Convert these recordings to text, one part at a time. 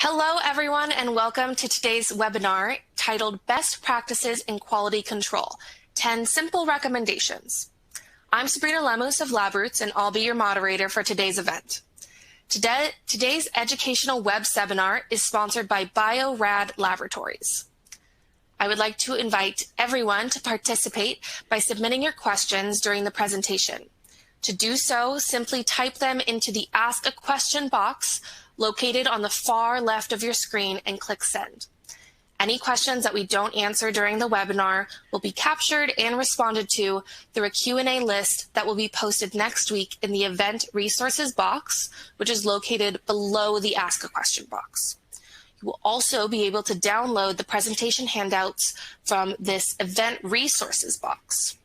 Hello, everyone, and welcome to today's webinar titled Best Practices in Quality Control, 10 Simple Recommendations. I'm Sabrina Lemus of LabRoots, and I'll be your moderator for today's event. Today's educational web seminar is sponsored by Biorad Laboratories. I would like to invite everyone to participate by submitting your questions during the presentation. To do so, simply type them into the Ask a Question box located on the far left of your screen and click Send. Any questions that we don't answer during the webinar will be captured and responded to through a Q&A list that will be posted next week in the Event Resources box, which is located below the Ask a Question box. You will also be able to download the presentation handouts from this Event Resources box.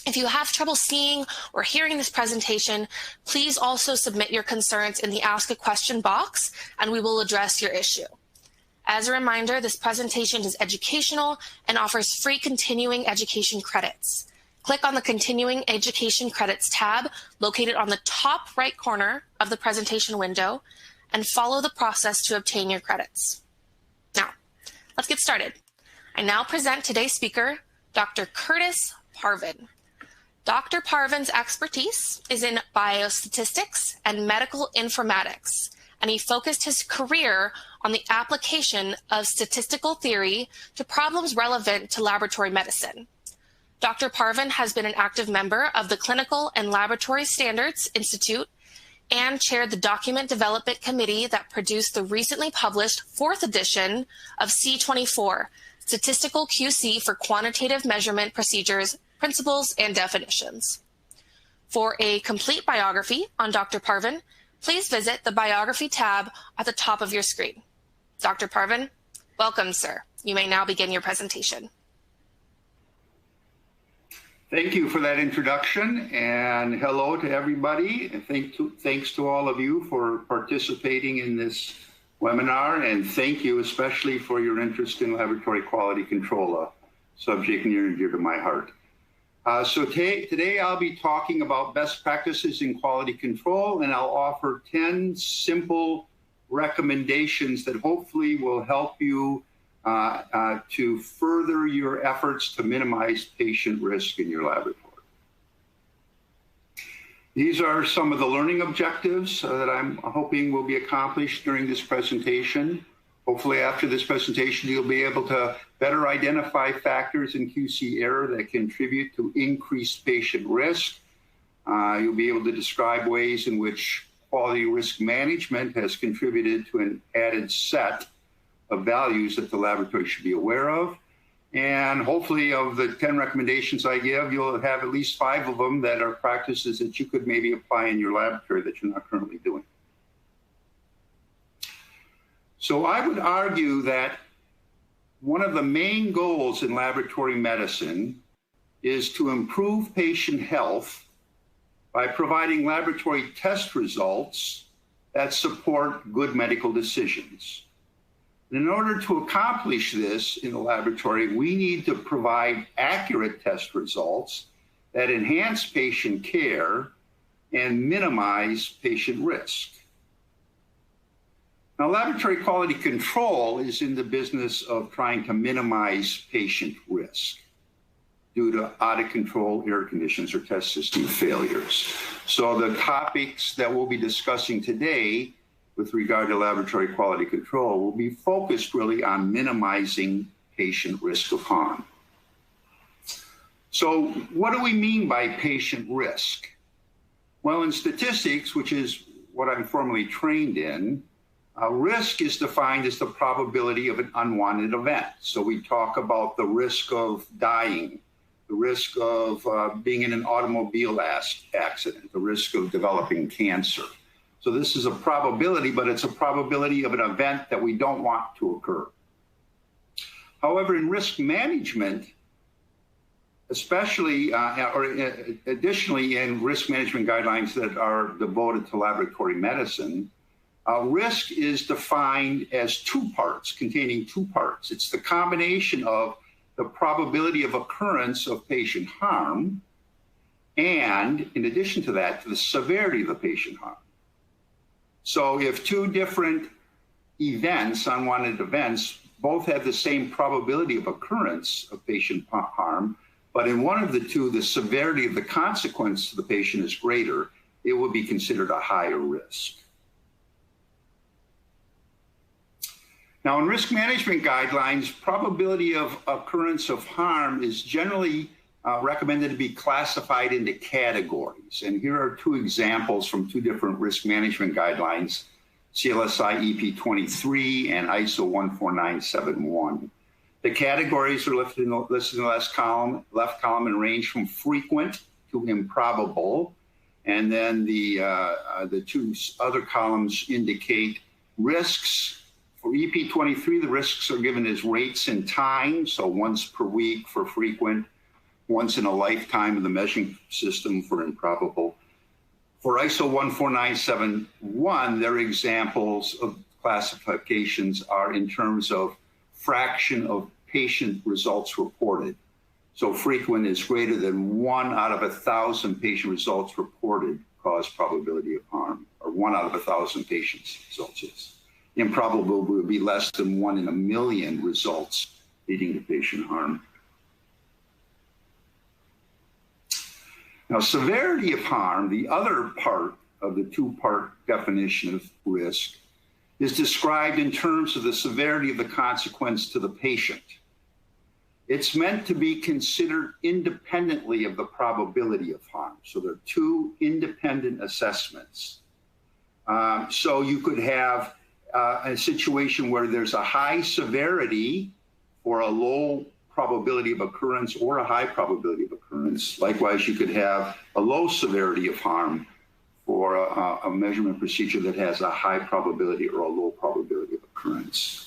If you have trouble seeing or hearing this presentation, please also submit your concerns in the Ask a Question box, and we will address your issue. As a reminder, this presentation is educational and offers free continuing education credits. Click on the Continuing Education Credits tab located on the top right corner of the presentation window and follow the process to obtain your credits. Now, let's get started. I now present today's speaker, Dr. Curtis Parvin. Dr. Parvin's expertise is in biostatistics and medical informatics, and he focused his career on the application of statistical theory to problems relevant to laboratory medicine. Dr. Parvin has been an active member of the Clinical and Laboratory Standards Institute and chaired the Document Development Committee that produced the recently published 4th edition of C24, Statistical QC for Quantitative Measurement Procedures, Principles, and Definitions. For a complete biography on Dr. Parvin, please visit the Biography tab at the top of your screen. Dr. Parvin, welcome, sir. You may now begin your presentation. Thank you for that introduction, and hello to everybody. And thanks to all of you for participating in this webinar, and thank you especially for your interest in laboratory quality control, a subject near and dear to my heart. So today I'll be talking about best practices in quality control, and I'll offer 10 simple recommendations that hopefully will help you to further your efforts to minimize patient risk in your laboratory. These are some of the learning objectives that I'm hoping will be accomplished during this presentation. Hopefully after this presentation, you'll be able to better identify factors in QC error that contribute to increased patient risk. You'll be able to describe ways in which quality risk management has contributed to an added set of values that the laboratory should be aware of. And hopefully of the 10 recommendations I give, you'll have at least 5 of them that are practices that you could maybe apply in your laboratory that you're not currently doing. So I would argue that one of the main goals in laboratory medicine is to improve patient health by providing laboratory test results that support good medical decisions. And in order to accomplish this in the laboratory, we need to provide accurate test results that enhance patient care and minimize patient risk. Now, laboratory quality control is in the business of trying to minimize patient risk due to out-of-control error conditions or test system failures. So the topics that we'll be discussing today with regard to laboratory quality control will be focused really on minimizing patient risk of harm. So what do we mean by patient risk? Well, in statistics, which is what I'm formally trained in, risk is defined as the probability of an unwanted event. So we talk about the risk of dying, the risk of being in an automobile accident, the risk of developing cancer. So this is a probability, but it's a probability of an event that we don't want to occur. However, in risk management, especially additionally in risk management guidelines that are devoted to laboratory medicine, risk is defined as 2 parts, containing 2 parts. It's the combination of the probability of occurrence of patient harm and, in addition to that, the severity of the patient harm. So if 2 different events, unwanted events, both have the same probability of occurrence of patient harm, but in one of the two, the severity of the consequence to the patient is greater. It would be considered a higher risk. Now, in risk management guidelines, probability of occurrence of harm is generally recommended to be classified into categories. And here are two examples from two different risk management guidelines, CLSI EP23 and ISO 14971. The categories are listed in the left column and range from frequent to improbable. And then the two other columns indicate risks. For EP23, the risks are given as rates in time, so once per week for frequent, once in a lifetime of the measuring system for improbable. For ISO 14971, their examples of classifications are in terms of fraction of patient results reported. So frequent is greater than 1 out of 1,000 patient results reported cause probability of harm, or 1 out of 1,000 patients' results is. Improbable would be less than 1 in a million results leading to patient harm. Now, severity of harm, the other part of the two-part definition of risk, is described in terms of the severity of the consequence to the patient. It's meant to be considered independently of the probability of harm. So there are two independent assessments. So you could have a situation where there's a high severity for a low probability of occurrence or a high probability of occurrence. Likewise, you could have a low severity of harm for a measurement procedure that has a high probability or a low probability of occurrence.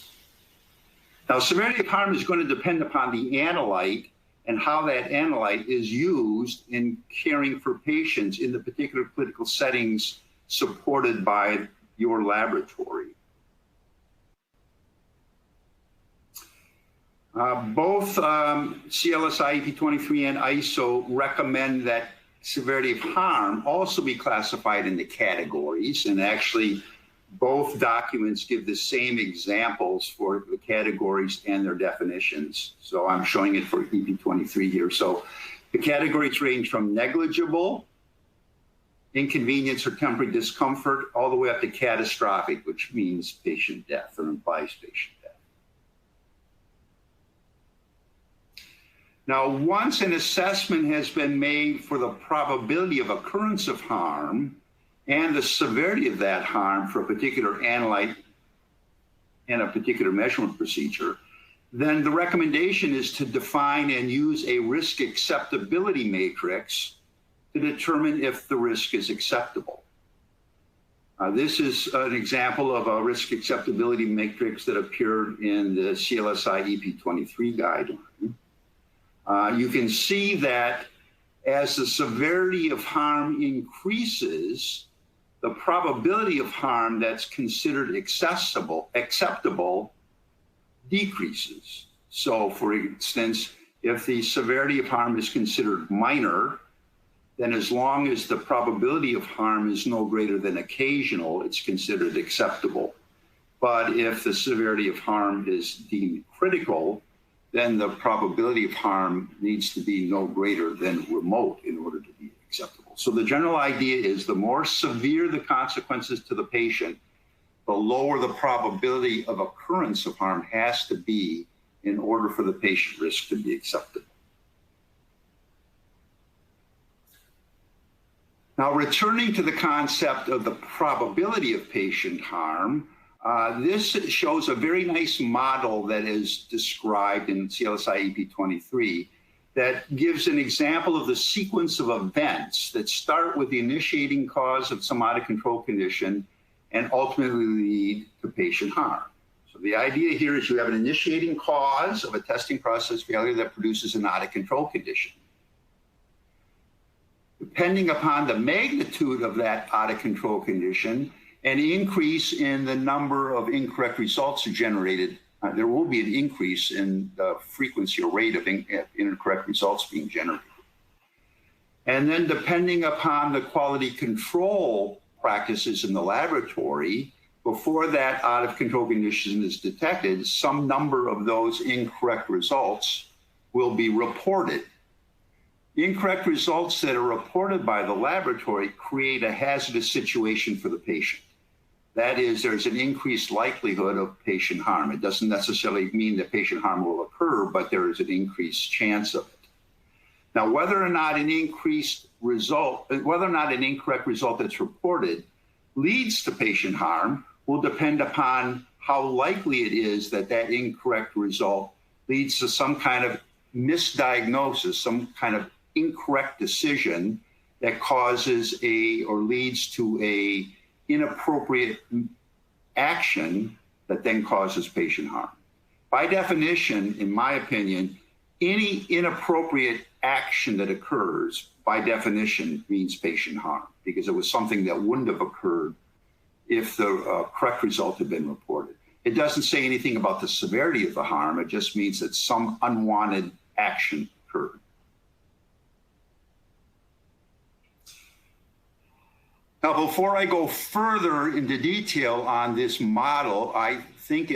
Now, severity of harm is going to depend upon the analyte and how that analyte is used in caring for patients in the particular clinical settings supported by your laboratory. Both CLSI EP23 and ISO recommend that severity of harm also be classified into categories, and actually both documents give the same examples for the categories and their definitions. So I'm showing it for EP23 here. So the categories range from negligible, inconvenience or temporary discomfort, all the way up to catastrophic, which means patient death or implies patient death. Now, once an assessment has been made for the probability of occurrence of harm and the severity of that harm for a particular analyte and a particular measurement procedure, then the recommendation is to define and use a risk acceptability matrix to determine if the risk is acceptable. This is an example of a risk acceptability matrix that appeared in the CLSI EP23 guideline. You can see that as the severity of harm increases, the probability of harm that's considered acceptable decreases. So, for instance, if the severity of harm is considered minor, then as long as the probability of harm is no greater than occasional, it's considered acceptable. But if the severity of harm is deemed critical, then the probability of harm needs to be no greater than remote in order to be acceptable. So the general idea is the more severe the consequences to the patient, the lower the probability of occurrence of harm has to be in order for the patient risk to be acceptable. Now, returning to the concept of the probability of patient harm, this shows a very nice model that is described in CLSI EP23 that gives an example of the sequence of events that start with the initiating cause of some out-of-control condition and ultimately lead to patient harm. So the idea here is you have an initiating cause of a testing process failure that produces an out-of-control condition. Depending upon the magnitude of that out-of-control condition, an increase in the number of incorrect results are generated. There will be an increase in the frequency or rate of incorrect results being generated. And then depending upon the quality control practices in the laboratory, before that out of control condition is detected, some number of those incorrect results will be reported. Incorrect results that are reported by the laboratory create a hazardous situation for the patient. That is, there's an increased likelihood of patient harm. It doesn't necessarily mean that patient harm will occur, but there is an increased chance of it. Now, whether or not an incorrect result that's reported leads to patient harm will depend upon how likely it is that that incorrect result leads to some kind of misdiagnosis, some kind of incorrect decision that causes or leads to a inappropriate action that then causes patient harm. By definition, in my opinion, any inappropriate action that occurs, by definition, means patient harm, because it was something that wouldn't have occurred if the correct result had been reported. It doesn't say anything about the severity of the harm. It just means that some unwanted action occurred. Now, before I go further into detail on this model, I think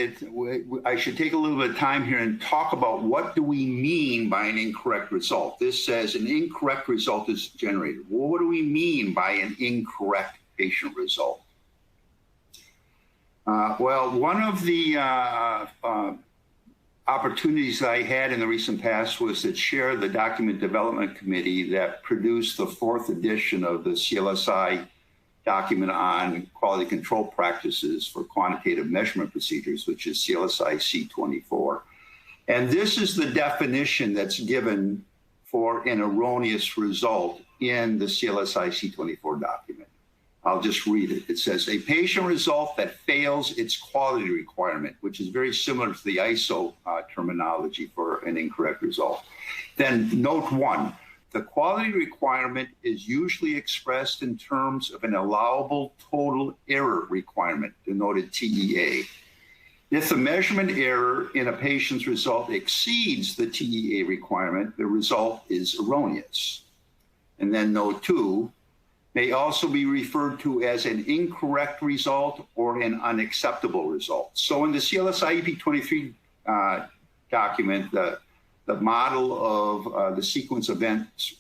I should take a little bit of time here and talk about what do we mean by an incorrect result. This says an incorrect result is generated. Well, what do we mean by an incorrect patient result? Well, one of the opportunities I had in the recent past was to chair the document development committee that produced the 4th edition of the CLSI document on quality control practices for quantitative measurement procedures, which is CLSI C24. And this is the definition that's given for an erroneous result in the CLSI C24 document. I'll just read it. It says, a patient result that fails its quality requirement, which is very similar to the ISO terminology for an incorrect result. Then note 1, the quality requirement is usually expressed in terms of an allowable total error requirement, denoted TEA. If the measurement error in a patient's result exceeds the TEA requirement, the result is erroneous. And then note 2, may also be referred to as an incorrect result or an unacceptable result. So in the CLSI EP23 document, the model of the sequence events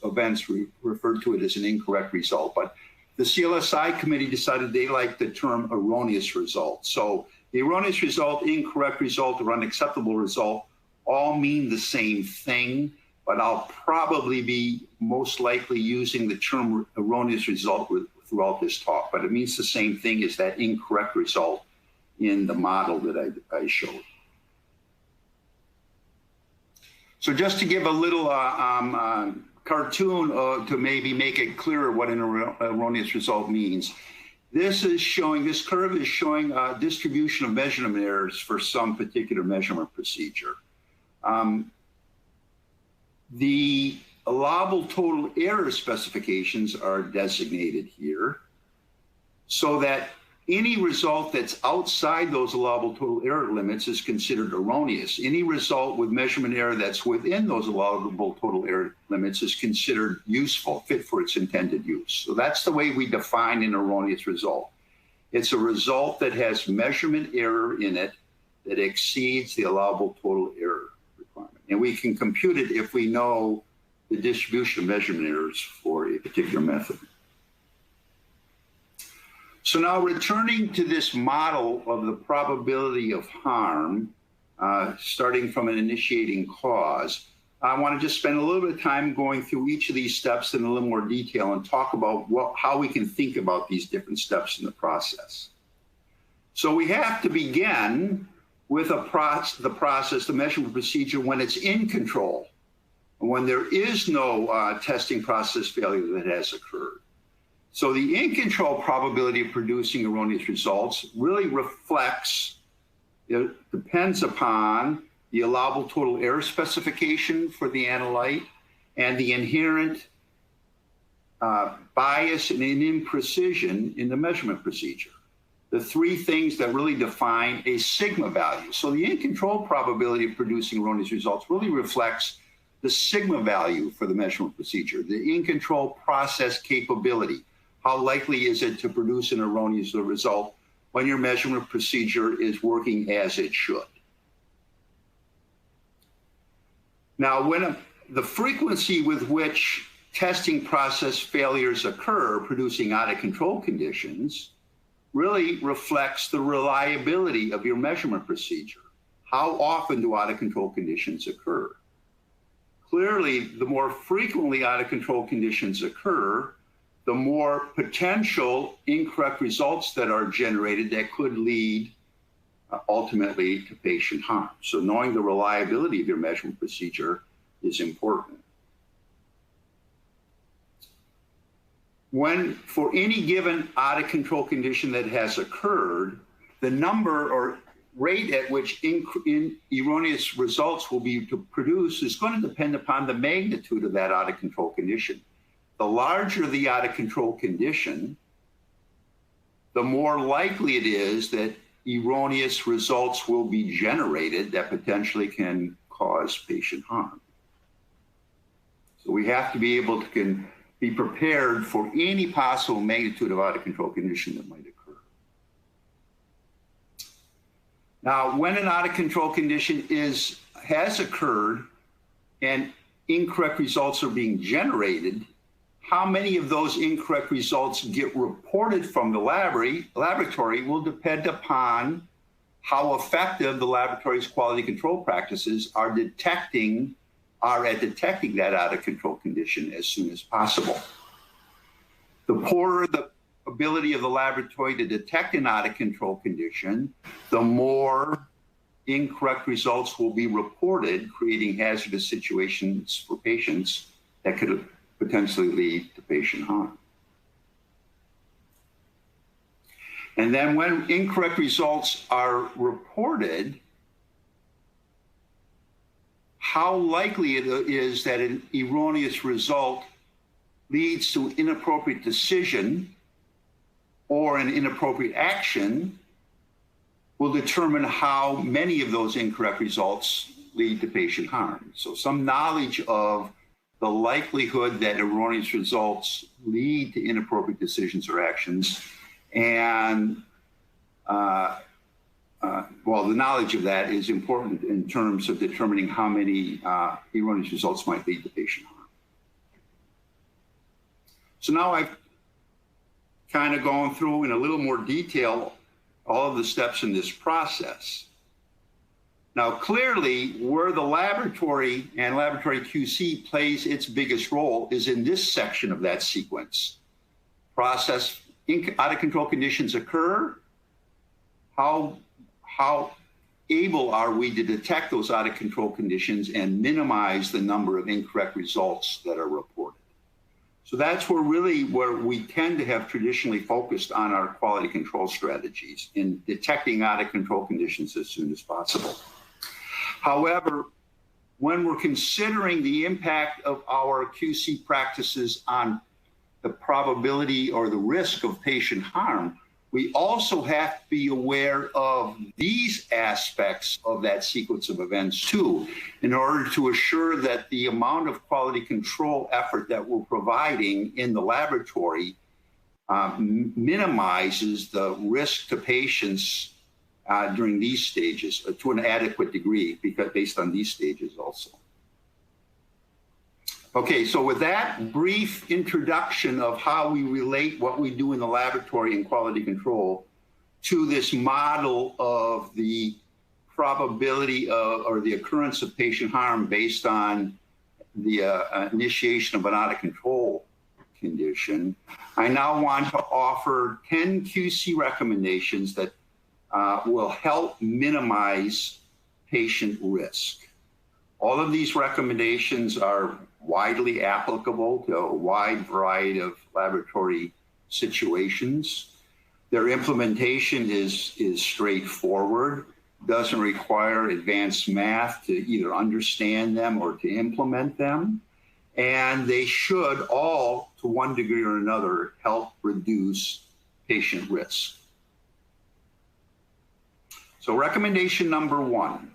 referred to it as an incorrect result. But the CLSI committee decided they liked the term erroneous result. So the erroneous result, incorrect result, or unacceptable result all mean the same thing, but I'll probably be most likely using the term erroneous result throughout this talk, but it means the same thing as that incorrect result in the model that I showed. So just to give a little cartoon to maybe make it clearer what an erroneous result means. This curve is showing a distribution of measurement errors for some particular measurement procedure. The allowable total error specifications are designated here so that any result that's outside those allowable total error limits is considered erroneous. Any result with measurement error that's within those allowable total error limits is considered useful, fit for its intended use. So that's the way we define an erroneous result. It's a result that has measurement error in it that exceeds the allowable total error requirement. And we can compute it if we know the distribution of measurement errors for a particular method. So now returning to this model of the probability of harm, starting from an initiating cause, I want to just spend a little bit of time going through each of these steps in a little more detail and talk about how we can think about these different steps in the process. So we have to begin with the process, the measurement procedure, when it's in control, when there is no testing process failure that has occurred. So the in-control probability of producing erroneous results really depends upon the allowable total error specification for the analyte and the inherent bias and imprecision in the measurement procedure. The three things that really define a sigma value. So the in-control probability of producing erroneous results really reflects the sigma value for the measurement procedure, the in-control process capability. How likely is it to produce an erroneous result when your measurement procedure is working as it should. Now, when the frequency with which testing process failures occur, producing out-of-control conditions, really reflects the reliability of your measurement procedure. How often do out-of-control conditions occur? Clearly, the more frequently out-of-control conditions occur, the more potential incorrect results that are generated that could lead ultimately to patient harm. So knowing the reliability of your measurement procedure is important. When, for any given out-of-control condition that has occurred, the number or rate at which erroneous results will be produced is going to depend upon the magnitude of that out-of-control condition. The larger the out-of-control condition, the more likely it is that erroneous results will be generated that potentially can cause patient harm. So we have to be able to be prepared for any possible magnitude of out-of-control condition that might occur. Now, when an out-of-control condition has occurred and incorrect results are being generated, how many of those incorrect results get reported from the laboratory will depend upon how effective the laboratory's quality control practices are at detecting that out-of-control condition as soon as possible. The poorer the ability of the laboratory to detect an out-of-control condition, the more incorrect results will be reported, creating hazardous situations for patients that could potentially lead to patient harm. And then when incorrect results are reported, how likely it is that an erroneous result leads to an inappropriate decision or an inappropriate action will determine how many of those incorrect results lead to patient harm. So some knowledge of the likelihood that erroneous results lead to inappropriate decisions or actions, and well, the knowledge of that is important in terms of determining how many erroneous results might lead to patient harm. So now I've kind of gone through in a little more detail all of the steps in this process. Now, clearly, where the laboratory and laboratory QC plays its biggest role is in this section of that sequence. Process out-of-control conditions occur. How able are we to detect those out-of-control conditions and minimize the number of incorrect results that are reported? So that's where we tend to have traditionally focused on our quality control strategies in detecting out-of-control conditions as soon as possible. However, when we're considering the impact of our QC practices on the probability or the risk of patient harm, we also have to be aware of these aspects of that sequence of events too, in order to assure that the amount of quality control effort that we're providing in the laboratory minimizes the risk to patients during these stages to an adequate degree, because based on these stages also. Okay, so with that brief introduction of how we relate what we do in the laboratory in quality control to this model of the probability of, or the occurrence of patient harm based on the initiation of an out-of-control condition, I now want to offer 10 QC recommendations that will help minimize patient risk. All of these recommendations are widely applicable to a wide variety of laboratory situations. Their implementation is straightforward, doesn't require advanced math to either understand them or to implement them. And they should all, to one degree or another, help reduce patient risk. So recommendation number 1,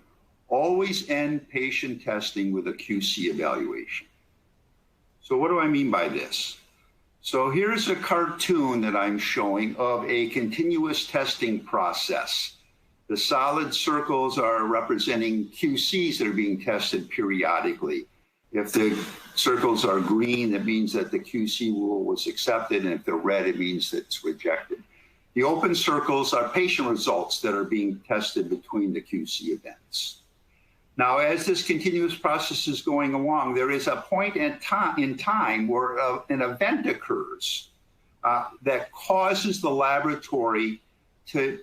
always end patient testing with a QC evaluation. So what do I mean by this? So here's a cartoon that I'm showing of a continuous testing process. The solid circles are representing QCs that are being tested periodically. If the circles are green, that means that the QC rule was accepted, and if they're red, it means that it's rejected. The open circles are patient results that are being tested between the QC events. Now, as this continuous process is going along, there is a point in time where an event occurs that causes the laboratory to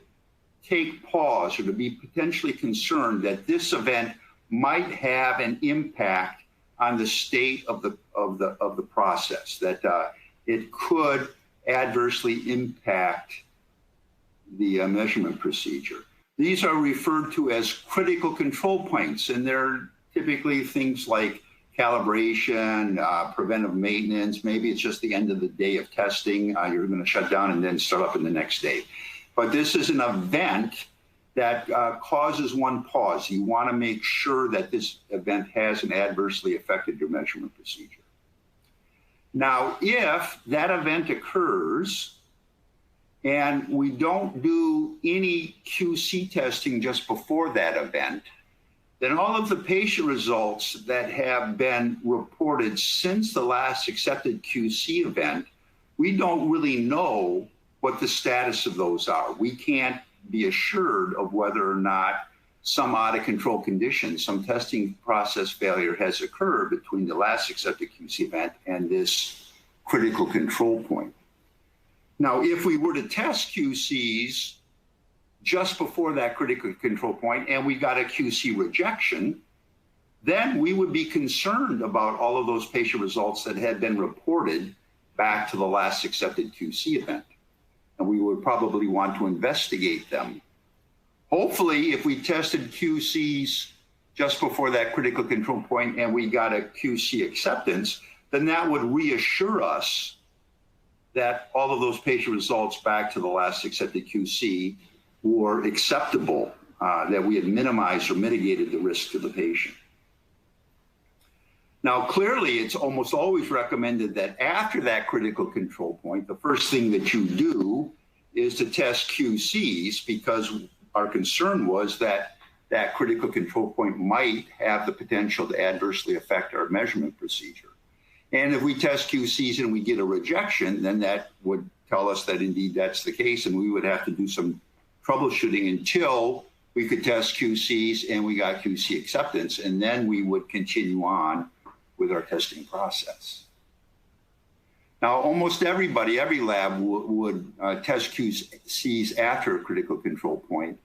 take pause or to be potentially concerned that this event might have an impact on the state of the process, that it could adversely impact the measurement procedure. These are referred to as critical control points, and they're typically things like calibration, preventive maintenance. Maybe it's just the end of the day of testing. You're going to shut down and then start up in the next day. But this is an event that causes one pause. You want to make sure that this event hasn't adversely affected your measurement procedure. Now, if that event occurs and we don't do any QC testing just before that event, then all of the patient results that have been reported since the last accepted QC event, we don't really know what the status of those are. We can't be assured of whether or not some out-of-control condition, some testing process failure has occurred between the last accepted QC event and this critical control point. Now, if we were to test QCs just before that critical control point and we got a QC rejection, then we would be concerned about all of those patient results that had been reported back to the last accepted QC event. And we would probably want to investigate them. Hopefully, if we tested QCs just before that critical control point and we got a QC acceptance, then that would reassure us that all of those patient results back to the last accepted QC were acceptable, that we had minimized or mitigated the risk to the patient. Now, clearly, it's almost always recommended that after that critical control point, the first thing that you do is to test QCs, because our concern was that that critical control point might have the potential to adversely affect our measurement procedure. And if we test QCs and we get a rejection, then that would tell us that indeed that's the case, and we would have to do some troubleshooting until we could test QCs and we got QC acceptance, and then we would continue on with our testing process. Now, almost everybody, every lab would test QCs after a critical control point.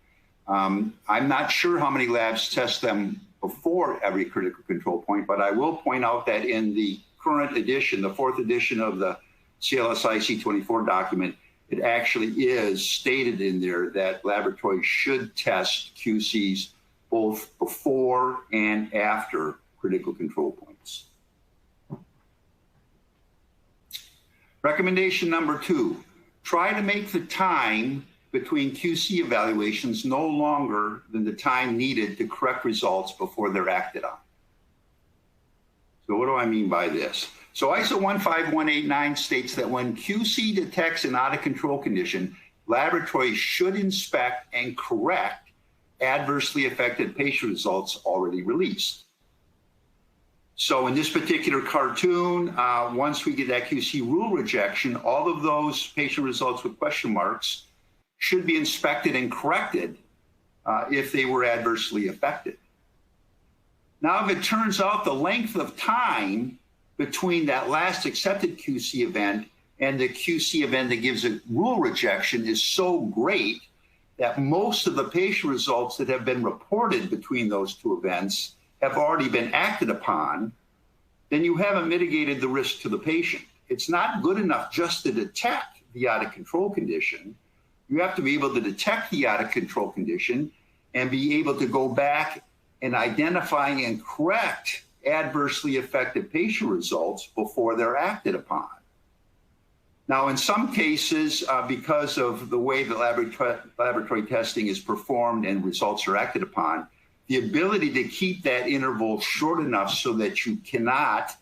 I'm not sure how many labs test them before every critical control point, but I will point out that in the current edition, the 4th edition of the CLSI C24 document, it actually is stated in there that laboratories should test QCs both before and after critical control points. Recommendation number 2, try to make the time between QC evaluations no longer than the time needed to correct results before they're acted on. So what do I mean by this? So ISO 15189 states that when QC detects an out-of-control condition, laboratories should inspect and correct adversely affected patient results already released. So in this particular cartoon, once we get that QC rule rejection, all of those patient results with question marks should be inspected and corrected if they were adversely affected. Now, if it turns out the length of time between that last accepted QC event and the QC event that gives a rule rejection is so great that most of the patient results that have been reported between those two events have already been acted upon, then you haven't mitigated the risk to the patient. It's not good enough just to detect the out-of-control condition. You have to be able to detect the out-of-control condition and be able to go back and identify and correct adversely affected patient results before they're acted upon. Now, in some cases, because of the way the laboratory testing is performed and results are acted upon, the ability to keep that interval short enough so that you cannot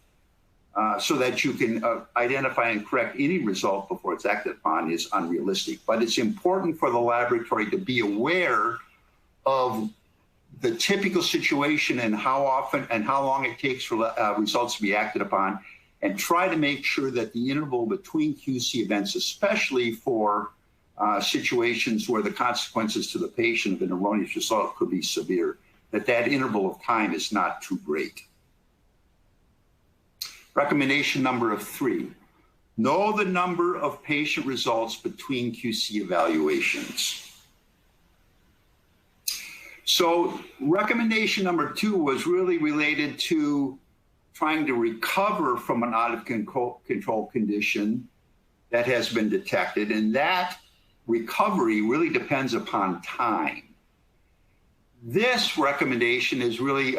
so that you can identify and correct any result before it's acted upon is unrealistic. But it's important for the laboratory to be aware of the typical situation and how often and how long it takes for results to be acted upon, and try to make sure that the interval between QC events, especially for situations where the consequences to the patient of an erroneous result could be severe, that interval of time is not too great. Recommendation number 3, know the number of patient results between QC evaluations. So recommendation number 2 was really related to trying to recover from an out of control condition that has been detected, and that recovery really depends upon time. This recommendation is really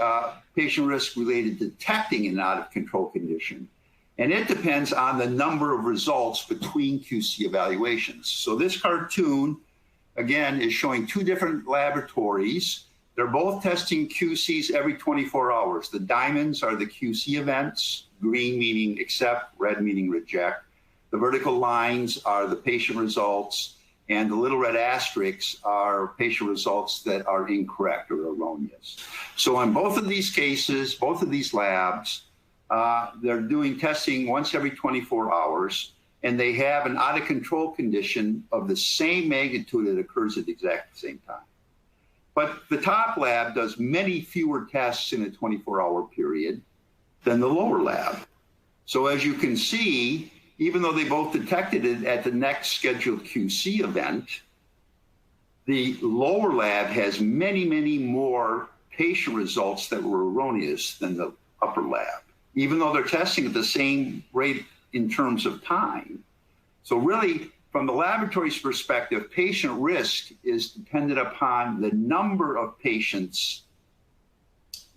patient risk related to detecting an out of control condition, and it depends on the number of results between QC evaluations. So this cartoon, again, is showing 2 different laboratories. They're both testing QCs every 24 hours. The diamonds are the QC events, green meaning accept, red meaning reject. The vertical lines are the patient results, and the little red asterisks are patient results that are incorrect or erroneous. So in both of these cases, both of these labs, they're doing testing once every 24 hours, and they have an out of control condition of the same magnitude that occurs at the exact same time. But the top lab does many fewer tests in a 24-hour period than the lower lab. So as you can see, even though they both detected it at the next scheduled QC event, the lower lab has many, many more patient results that were erroneous than the upper lab, even though they're testing at the same rate in terms of time. So really, from the laboratory's perspective, patient risk is dependent upon the number of patients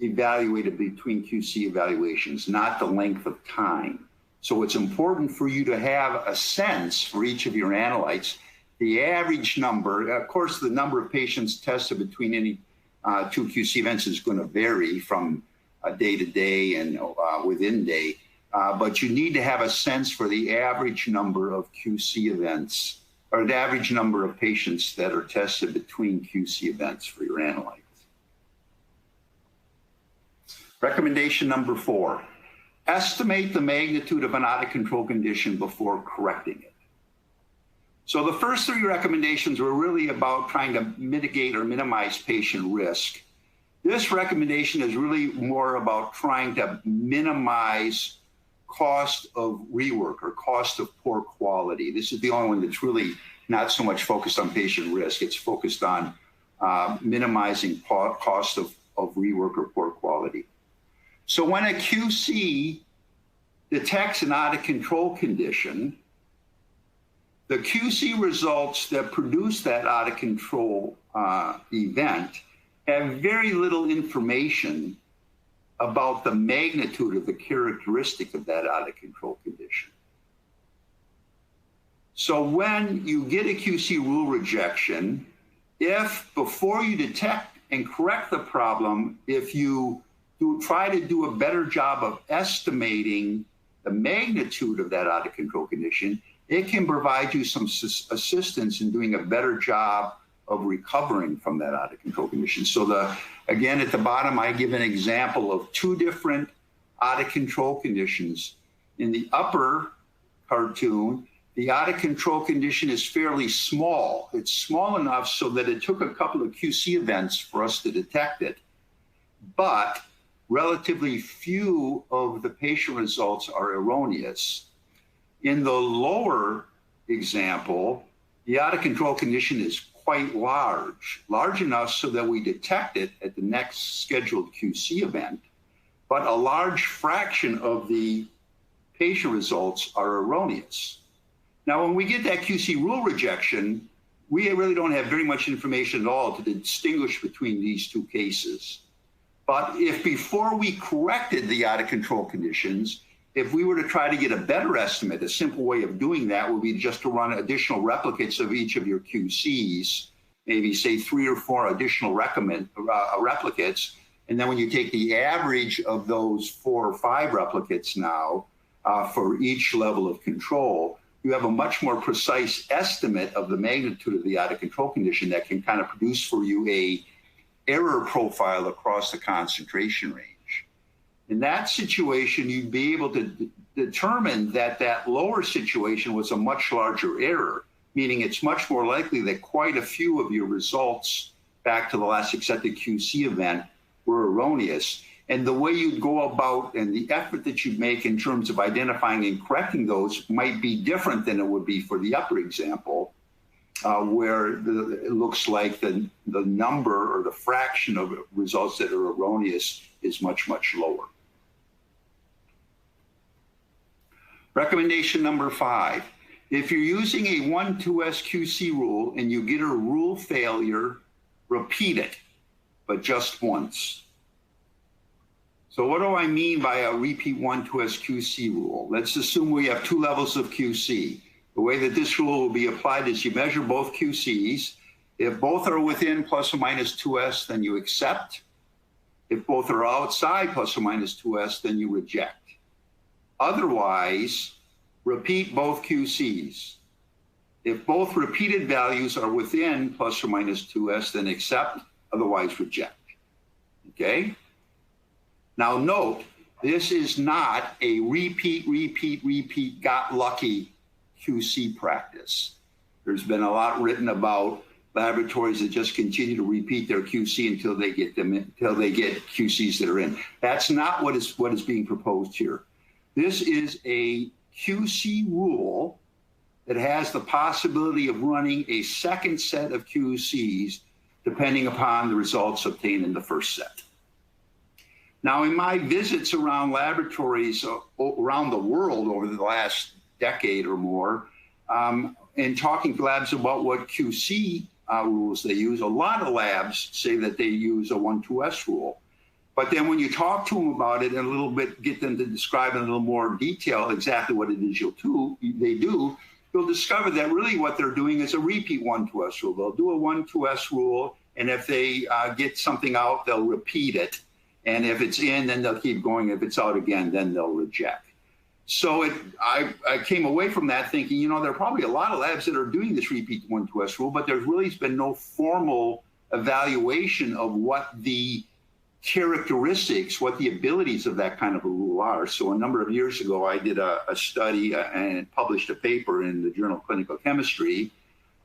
evaluated between QC evaluations, not the length of time. So it's important for you to have a sense for each of your analytes, the average number. Of course, the number of patients tested between any 2 QC events is going to vary from day to day and within day. But you need to have a sense for the average number of QC events, or the average number of patients that are tested between QC events for your analytes. Recommendation number 4, estimate the magnitude of an out of control condition before correcting it. So the first 3 recommendations were really about trying to mitigate or minimize patient risk. This recommendation is really more about trying to minimize cost of rework or cost of poor quality. This is the only one that's really not so much focused on patient risk. It's focused on minimizing cost of rework or poor quality. So when a QC detects an out of control condition, the QC results that produce that out of control event have very little information about the magnitude of the characteristic of that out of control condition. So when you get a QC rule rejection, if before you detect and correct the problem, if you try to do a better job of estimating the magnitude of that out of control condition, it can provide you some assistance in doing a better job of recovering from that out of control condition. So again, at the bottom, I give an example of 2 different out of control conditions. In the upper cartoon, the out of control condition is fairly small. It's small enough so that it took a couple of QC events for us to detect it, but relatively few of the patient results are erroneous. In the lower example, the out of control condition is quite large enough so that we detect it at the next scheduled QC event, but a large fraction of the patient results are erroneous. Now, when we get that QC rule rejection, we really don't have very much information at all to distinguish between these 2 cases. But if before we corrected the out of control conditions, if we were to try to get a better estimate, a simple way of doing that would be just to run additional replicates of each of your QCs, maybe say 3 or 4 additional replicates. And then when you take the average of those 4 or 5 replicates now, for each level of control, you have a much more precise estimate of the magnitude of the out of control condition that can kind of produce for you a error profile across the concentration range. In that situation, you'd be able to determine that that lower situation was a much larger error, meaning it's much more likely that quite a few of your results back to the last accepted QC event were erroneous. And the way you'd go about and the effort that you'd make in terms of identifying and correcting those might be different than it would be for the upper example, where it looks like the number or the fraction of results that are erroneous is much, much lower. Recommendation number 5. If you're using a 1-2S QC rule and you get a rule failure, repeat it, but just once. So what do I mean by a repeat 1-2S QC rule? Let's assume we have 2 levels of QC. The way that this rule will be applied is you measure both QCs. If both are within plus or minus 2S, then you accept. If both are outside plus or minus 2S, then you reject. Otherwise, repeat both QCs. If both repeated values are within plus or minus 2S, then accept, otherwise reject. Okay? Now note, this is not a repeat, got lucky QC practice. There's been a lot written about laboratories that just continue to repeat their QC until they get QCs that are in. That's not what is being proposed here. This is a QC rule that has the possibility of running a second set of QCs depending upon the results obtained in the first set. Now, in my visits around laboratories around the world over the last decade or more, and talking to labs about what QC rules they use, a lot of labs say that they use a 1-2S rule. But then when you talk to them about it and a little bit, get them to describe in a little more detail exactly what it is they do, you'll discover that really what they're doing is a repeat 1-2S rule. They'll do a 1-2S rule, and if they get something out, they'll repeat it. And if it's in, then they'll keep going. If it's out again, then they'll reject. So I came away from that thinking, you know, there are probably a lot of labs that are doing this repeat 1-2S rule, but there's really been no formal evaluation of what the characteristics, what the abilities of that kind of a rule are. So a number of years ago, I did a study and published a paper in the Journal of Clinical Chemistry.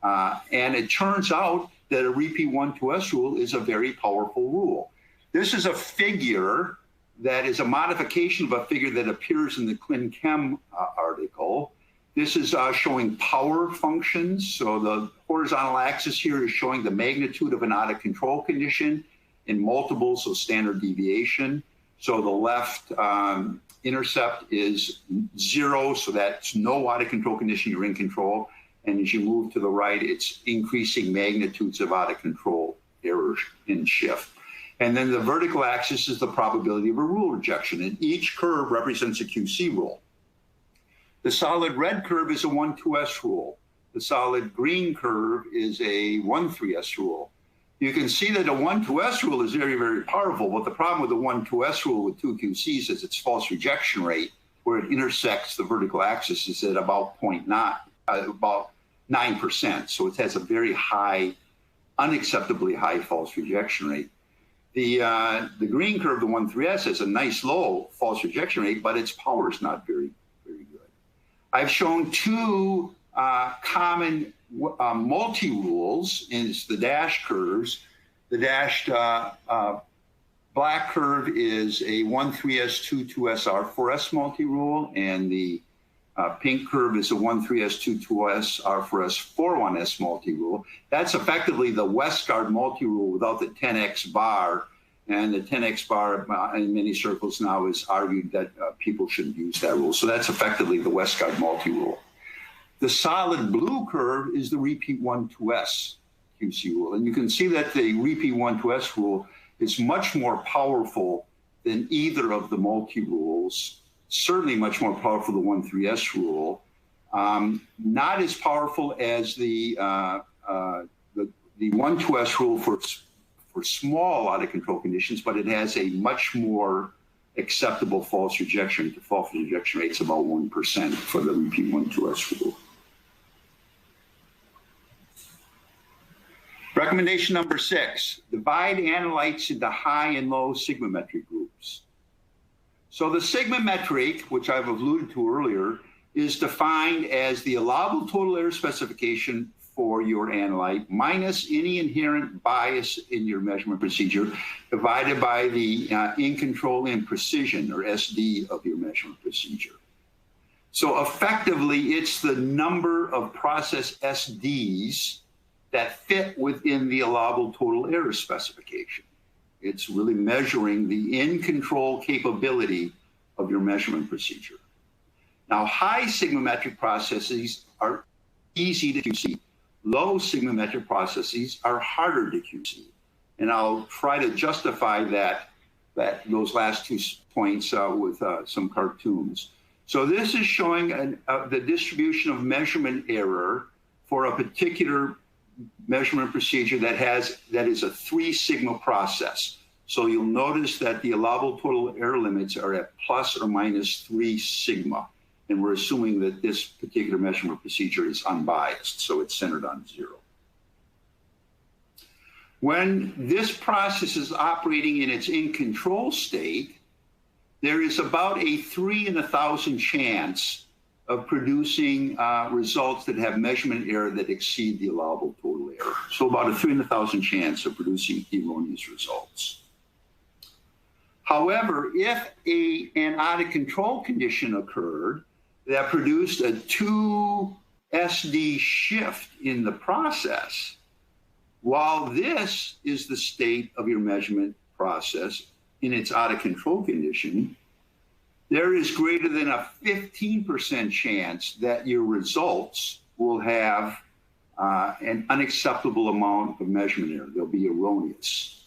And it turns out that a repeat 1-2S rule is a very powerful rule. This is a figure that is a modification of a figure that appears in the ClinChem article. This is showing power functions. So the horizontal axis here is showing the magnitude of an out of control condition in multiples of standard deviation. So the left intercept is 0, so that's no out of control condition, you're in control. And as you move to the right, it's increasing magnitudes of out of control errors in shift. And then the vertical axis is the probability of a rule rejection. And each curve represents a QC rule. The solid red curve is a 1-2S rule. The solid green curve is a 1-3S rule. You can see that a 1-2S rule is very, very powerful, but the problem with the 1-2S rule with 2 QCs is its false rejection rate, where it intersects the vertical axis, is at about 0.9, about 9%. So it has a very high, unacceptably high false rejection rate. The green curve, the 1-3S, has a nice low false rejection rate, but its power is not very, very good. I've shown 2 common multi-rules in the dash curves. The dashed black curve is a 1-3S 2-2S R4S multi-rule, and the pink curve is a 1-3S 2-2S R4S 4-1S multi-rule. That's effectively the Westgard multi-rule without the 10x bar, and the 10x bar in many circles now is argued that people shouldn't use that rule. So that's effectively the Westgard multi-rule. The solid blue curve is the repeat 1-2S QC rule. And you can see that the repeat 1-2S rule is much more powerful than either of the multi-rules, certainly much more powerful than the 1-3S rule. Not as powerful as the 1-2S rule for small out of control conditions, but it has a much more acceptable false rejection rate. The false rejection rate is about 1% for the Vp12s rule. Recommendation number 6, divide analytes into high and low sigmametric groups. So the sigmametric, which I've alluded to earlier, is defined as the allowable total error specification for your analyte minus any inherent bias in your measurement procedure divided by the in control and precision, or SD, of your measurement procedure. So effectively, it's the number of process SDs that fit within the allowable total error specification. It's really measuring the in-control capability of your measurement procedure. Now, high sigmametric processes are easy to QC. Low sigmametric processes are harder to QC. And I'll try to justify those last 2 points with some cartoons. So this is showing the distribution of measurement error for a particular measurement procedure that is a 3 sigma process. So you'll notice that the allowable total error limits are at plus or minus 3 sigma. And we're assuming that this particular measurement procedure is unbiased, so it's centered on 0. When this process is operating in its in-control state, there is about a 3 in 1,000 chance of producing results that have measurement error that exceed the allowable total error. So about a 3 in 1,000 chance of producing erroneous results. However, if an out-of-control condition occurred that produced a 2 SD shift in the process, while this is the state of your measurement process in its out-of-control condition, there is greater than a 15% chance that your results will have an unacceptable amount of measurement error. They'll be erroneous.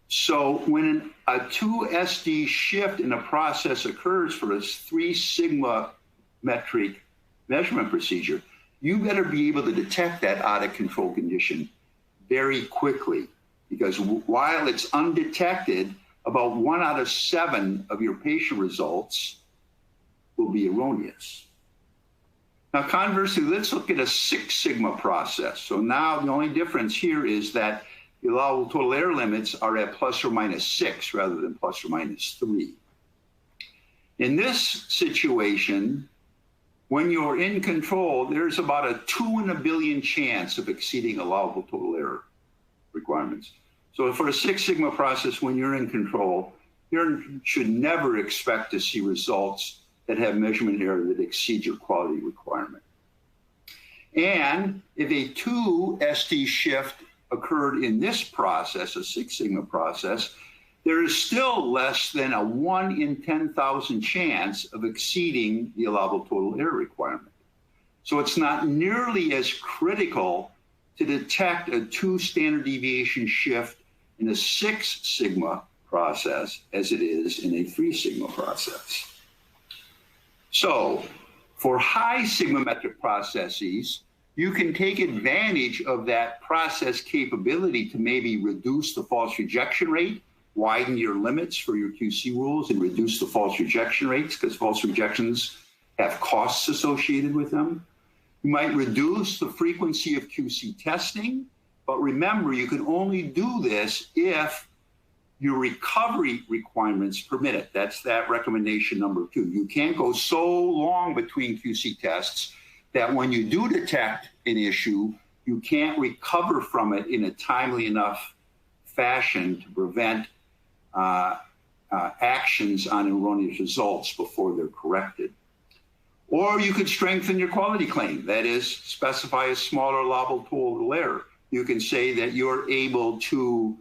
So when a 2 SD shift in a process occurs for a 3 sigma metric measurement procedure, you better be able to detect that out-of-control condition very quickly, because while it's undetected, about 1 out of 7 of your patient results will be erroneous. Now, conversely, let's look at a 6 sigma process. So now the only difference here is that the allowable total error limits are at plus or minus 6 rather than plus or minus 3. In this situation, when you're in control, there's about a 2 in a billion chance of exceeding allowable total error requirements. So for a 6 sigma process, when you're in control, you should never expect to see results that have measurement error that exceed your quality requirement. And if a 2 SD shift occurred in this process, a 6 sigma process, there is still less than a 1 in 10,000 chance of exceeding the allowable total error requirement. So it's not nearly as critical to detect a 2 standard deviation shift in a 6 sigma process as it is in a 3 sigma process. So for high sigmametric processes, you can take advantage of that process capability to maybe reduce the false rejection rate, widen your limits for your QC rules, and reduce the false rejection rates, because false rejections have costs associated with them. You might reduce the frequency of QC testing, but remember, you can only do this if your recovery requirements permit it. That's that recommendation number 2. You can't go so long between QC tests that when you do detect an issue, you can't recover from it in a timely enough fashion to prevent actions on erroneous results before they're corrected. Or you could strengthen your quality claim. That is, specify a smaller allowable total error. You can say that you're able to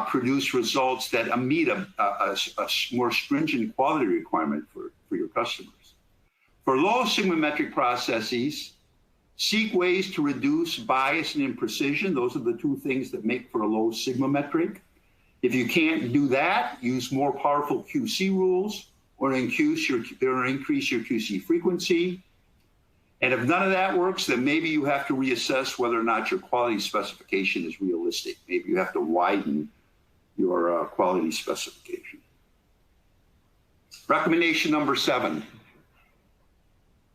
produce results that meet a more stringent quality requirement for your customers. For low sigmametric processes, seek ways to reduce bias and imprecision. Those are the 2 things that make for a low sigmametric. If you can't do that, use more powerful QC rules or increase your QC frequency. And if none of that works, then maybe you have to reassess whether or not your quality specification is realistic. Maybe you have to widen your quality specification. Recommendation number 7.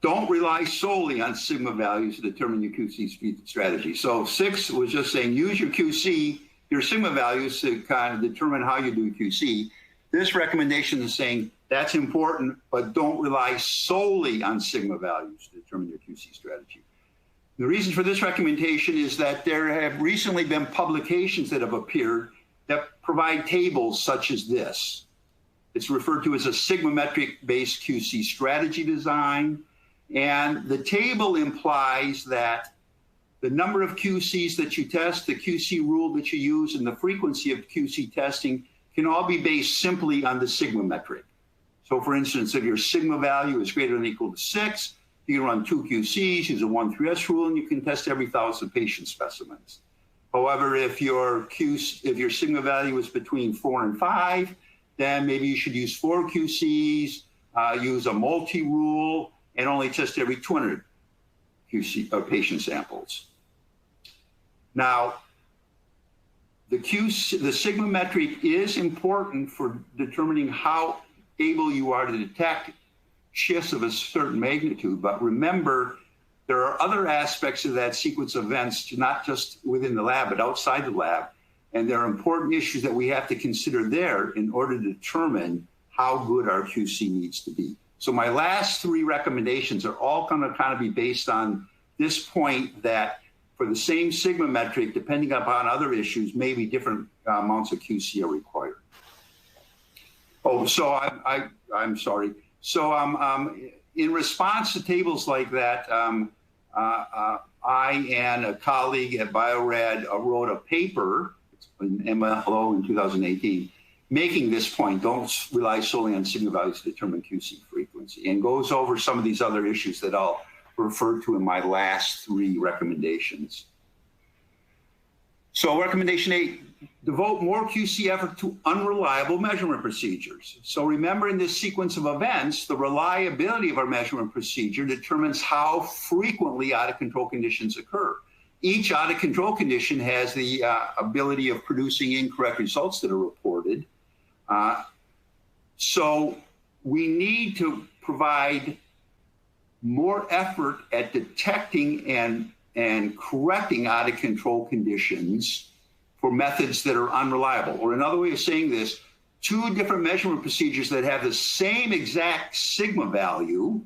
Don't rely solely on sigma values to determine your QC strategy. So 6 was just saying use your QC, your sigma values to kind of determine how you do QC. This recommendation is saying that's important, but don't rely solely on sigma values to determine your QC strategy. The reason for this recommendation is that there have recently been publications that have appeared that provide tables such as this. It's referred to as a sigmametric-based QC strategy design. And the table implies that the number of QCs that you test, the QC rule that you use, and the frequency of QC testing can all be based simply on the sigma metric. So for instance, if your sigma value is greater than or equal to 6, you can run 2 QCs, use a 1-3S rule, and you can test every 1,000 patient specimens. However, if your sigma value is between 4 and 5, then maybe you should use 4 QCs, use a multi-rule, and only test every 200 patient samples. Now, the sigma metric is important for determining how able you are to detect shifts of a certain magnitude, but remember, there are other aspects of that sequence of events, not just within the lab, but outside the lab, and there are important issues that we have to consider there in order to determine how good our QC needs to be. So my last 3 recommendations are all going to kind of be based on this point that for the same sigma metric, depending upon other issues, maybe different amounts of QC are required. Oh, so I'm sorry. So in response to tables like that, I and a colleague at Biorad wrote a paper in MLO in 2018, making this point, don't rely solely on sigma values to determine QC frequency, and goes over some of these other issues that I'll refer to in my last 3 recommendations. So recommendation 8, devote more QC effort to unreliable measurement procedures. So remember, in this sequence of events, the reliability of our measurement procedure determines how frequently out-of-control conditions occur. Each out-of-control condition has the ability of producing incorrect results that are reported. So we need to provide more effort at detecting and correcting out-of-control conditions for methods that are unreliable. Or another way of saying this, 2 different measurement procedures that have the same exact sigma value,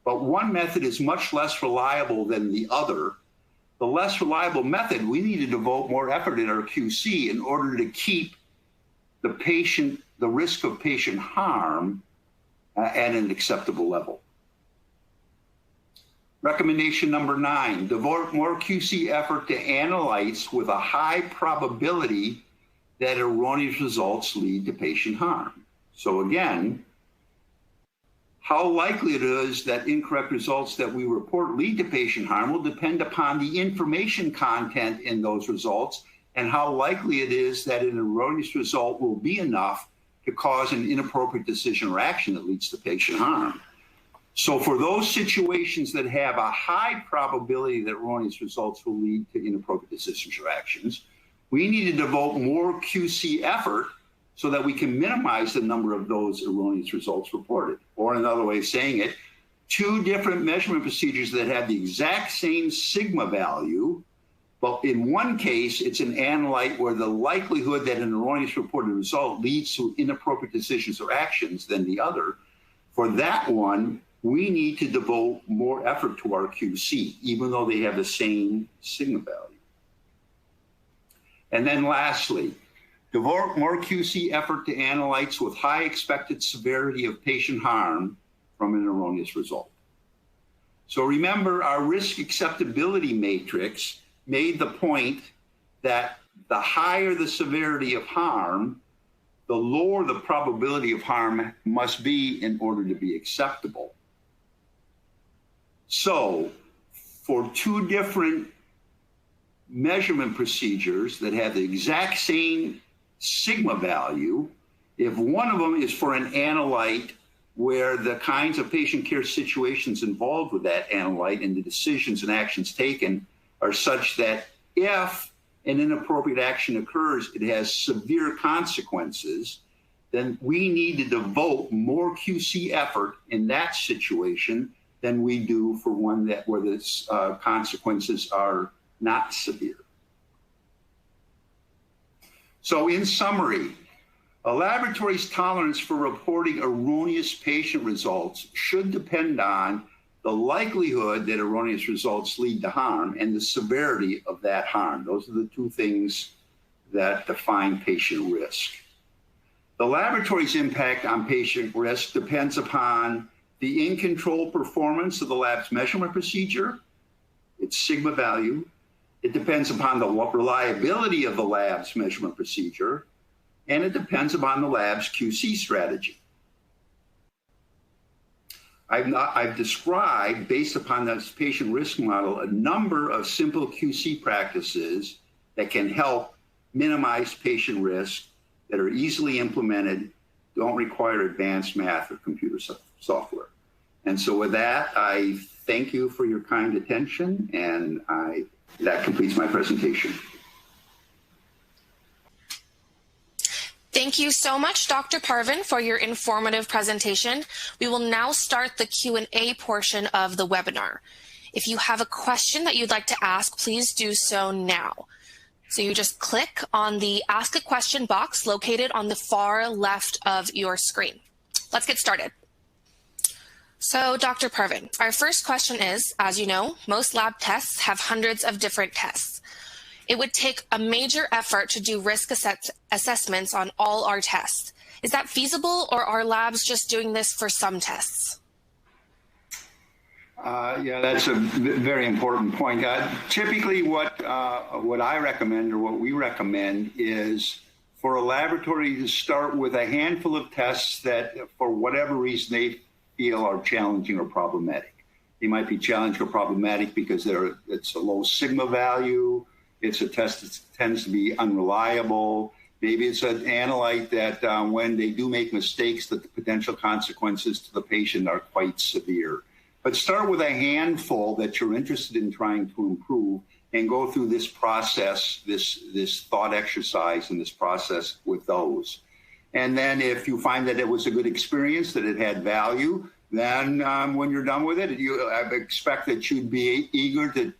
but one method is much less reliable than the other. The less reliable method, we need to devote more effort in our QC in order to keep the risk of patient harm at an acceptable level. Recommendation number 9, devote more QC effort to analytes with a high probability that erroneous results lead to patient harm. So again, how likely it is that incorrect results that we report lead to patient harm will depend upon the information content in those results and how likely it is that an erroneous result will be enough to cause an inappropriate decision or action that leads to patient harm. So for those situations that have a high probability that erroneous results will lead to inappropriate decisions or actions, we need to devote more QC effort so that we can minimize the number of those erroneous results reported. Or another way of saying it, 2 different measurement procedures that have the exact same sigma value, but in one case, it's an analyte where the likelihood that an erroneous reported result leads to inappropriate decisions or actions than the other. For that one, we need to devote more effort to our QC, even though they have the same sigma value. And then lastly, devote more QC effort to analytes with high expected severity of patient harm from an erroneous result. So remember, our risk acceptability matrix made the point that the higher the severity of harm, the lower the probability of harm must be in order to be acceptable. So for 2 different measurement procedures that have the exact same sigma value, if one of them is for an analyte where the kinds of patient care situations involved with that analyte and the decisions and actions taken are such that if an inappropriate action occurs, it has severe consequences, then we need to devote more QC effort in that situation than we do for one where the consequences are not severe. So in summary, a laboratory's tolerance for reporting erroneous patient results should depend on the likelihood that erroneous results lead to harm and the severity of that harm. Those are the two things that define patient risk. The laboratory's impact on patient risk depends upon the in-control performance of the lab's measurement procedure, its sigma value. It depends upon the reliability of the lab's measurement procedure, and it depends upon the lab's QC strategy. I've described, based upon this patient risk model, a number of simple QC practices that can help minimize patient risk, that are easily implemented, don't require advanced math or computer software. And so with that, I thank you for your kind attention, and that completes my presentation. Thank you so much, Dr. Parvin, for your informative presentation. We will now start the Q&A portion of the webinar. If you have a question that you'd like to ask, please do so now. So you just click on the Ask a Question box located on the far left of your screen. Let's get started. So, Dr. Parvin, our first question is, as you know, most lab tests have hundreds of different tests. It would take a major effort to do risk assessments on all our tests. Is that feasible, or are labs just doing this for some tests? Yeah, that's a very important point. Typically, what I recommend, or what we recommend, is for a laboratory to start with a handful of tests that, for whatever reason, they feel are challenging or problematic. They might be challenging or problematic because it's a low sigma value. It's a test that tends to be unreliable. Maybe it's an analyte that when they do make mistakes, that the potential consequences to the patient are quite severe. But start with a handful that you're interested in trying to improve, and go through this process, this thought exercise and this process with those. And then if you find that it was a good experience, that it had value, then when you're done with it, I expect that you'd be eager to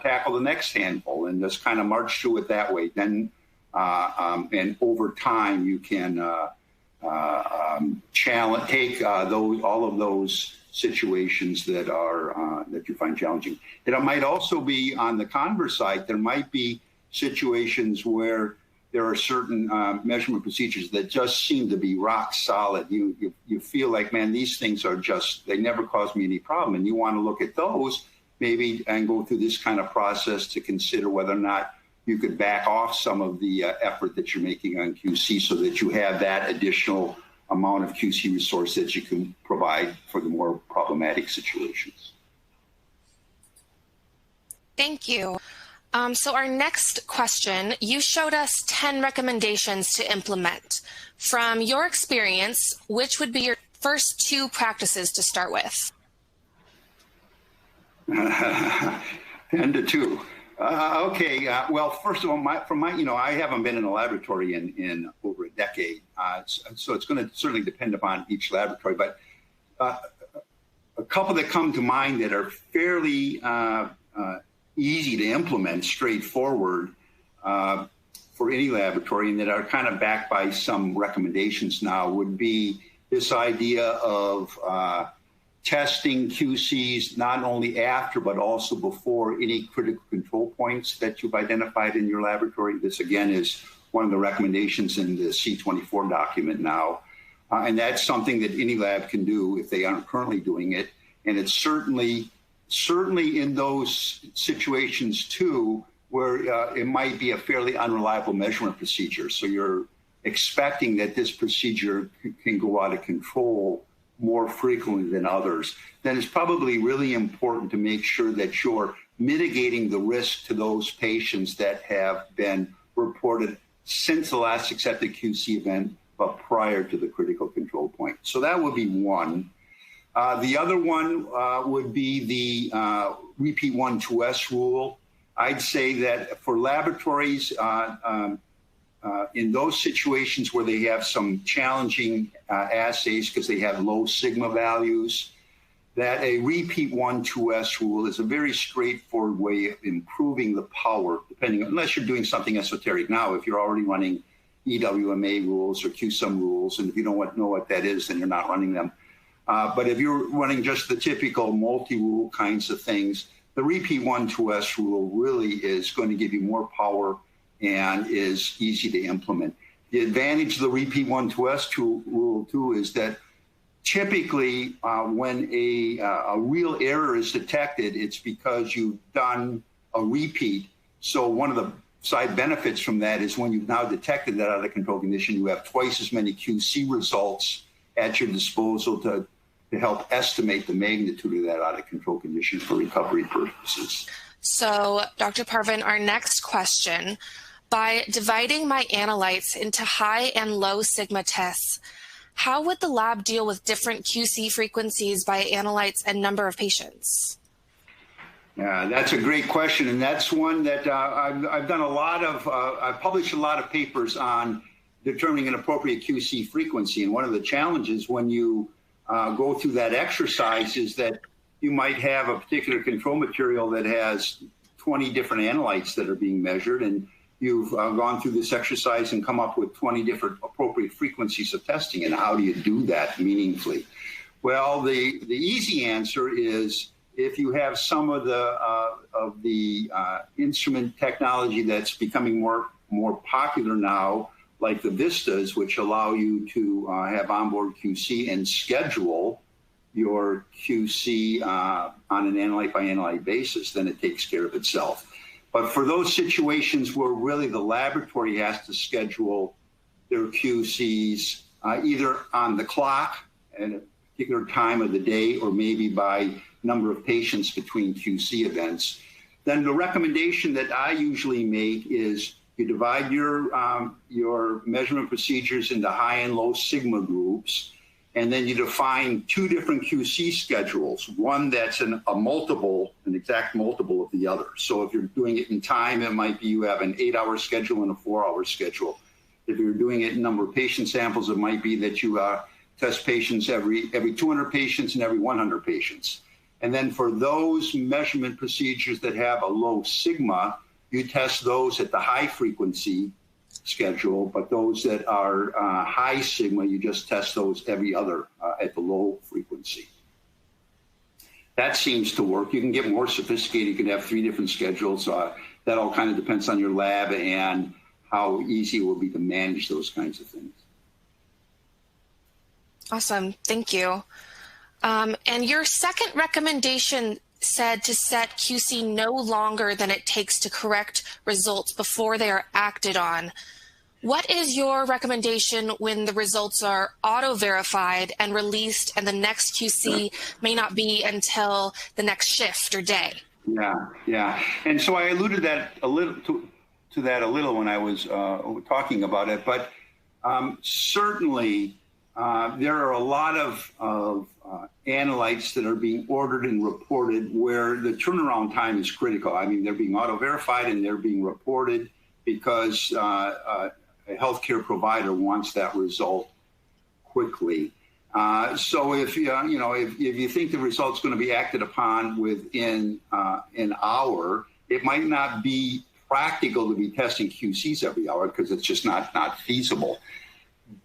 tackle the next handful and just kind of march through it that way. Then, and over time, you can take all of those situations that are that you find challenging. It might also be on the converse side. There might be situations where there are certain measurement procedures that just seem to be rock solid. You feel like, man, these things are just, they never cause me any problem, and you want to look at those maybe and go through this kind of process to consider whether or not you could back off some of the effort that you're making on QC, so that you have that additional amount of QC resource that you can provide for the more problematic situations. Thank you. So our next question, you showed us 10 recommendations to implement. From your experience, which would be your first 2 practices to start with? 10 to 2. Okay. Well, first of all, I haven't been in a laboratory in over a decade, so it's going to certainly depend upon each laboratory. But a couple that come to mind that are fairly easy to implement, straightforward for any laboratory, and that are kind of backed by some recommendations now, would be this idea of testing QCs not only after but also before any critical control points that you've identified in your laboratory. This, again, is one of the recommendations in the C24 document now. And that's something that any lab can do if they aren't currently doing it. And it's certainly in those situations, too, where it might be a fairly unreliable measurement procedure. So you're expecting that this procedure can go out of control more frequently than others. Then it's probably really important to make sure that you're mitigating the risk to those patients that have been reported since the last accepted QC event, but prior to the critical control point. So that would be one. The other one would be the Vp12s Rule. I'd say that for laboratories, in those situations where they have some challenging assays because they have low sigma values, that a repeat 1,2s rule is a very straightforward way of improving the power, unless you're doing something esoteric. Now, if you're already running EWMA rules or QSUM rules, and if you don't know what that is, then you're not running them. But if you're running just the typical multi-rule kinds of things, the repeat 1,2s rule really is going to give you more power and is easy to implement. The advantage of the repeat 1,2s rule too is that typically when a real error is detected, it's because you've done a repeat. So one of the side benefits from that is when you've now detected that out of control condition, you have twice as many QC results at your disposal to help estimate the magnitude of that out of control condition for recovery purposes. So, Dr. Parvin, our next question, by dividing my analytes into high and low sigma tests, how would the lab deal with different QC frequencies by analytes and number of patients? Yeah, that's a great question, and that's one that I've done a lot of. I've published a lot of papers on determining an appropriate QC frequency, and one of the challenges when you go through that exercise is that you might have a particular control material that has 20 different analytes that are being measured, and you've gone through this exercise and come up with 20 different appropriate frequencies of testing. And how do you do that meaningfully? Well, the easy answer is if you have some of the instrument technology that's becoming more popular now, like the Vistas, which allow you to have onboard QC and schedule your QC on an analyte-by-analyte basis, then it takes care of itself. But for those situations where really the laboratory has to schedule their QCs either on the clock at a particular time of the day or maybe by number of patients between QC events, then the recommendation that I usually make is you divide your measurement procedures into high and low sigma groups, and then you define two different QC schedules, one that's an exact multiple of the other. So if you're doing it in time, it might be you have an 8-hour schedule and a 4-hour schedule. If you're doing it in number of patient samples, it might be that you test patients every 200 patients and every 100 patients. And then for those measurement procedures that have a low sigma, you test those at the high frequency schedule, but those that are high sigma, you just test those every other at the low frequency. That seems to work. You can get more sophisticated. You can have 3 different schedules. That all kind of depends on your lab and how easy it will be to manage those kinds of things. Awesome. Thank you. And your second recommendation said to set QC no longer than it takes to correct results before they are acted on. What is your recommendation when the results are auto-verified and released and the next QC may not be until the next shift or day? Yeah. And so I alluded that a little to that a little when I was talking about it, but certainly there are a lot of analytes that are being ordered and reported where the turnaround time is critical. I mean, they're being auto-verified and they're being reported because a healthcare provider wants that result quickly. So if you think the result's going to be acted upon within an hour, it might not be practical to be testing QCs every hour because it's just not feasible.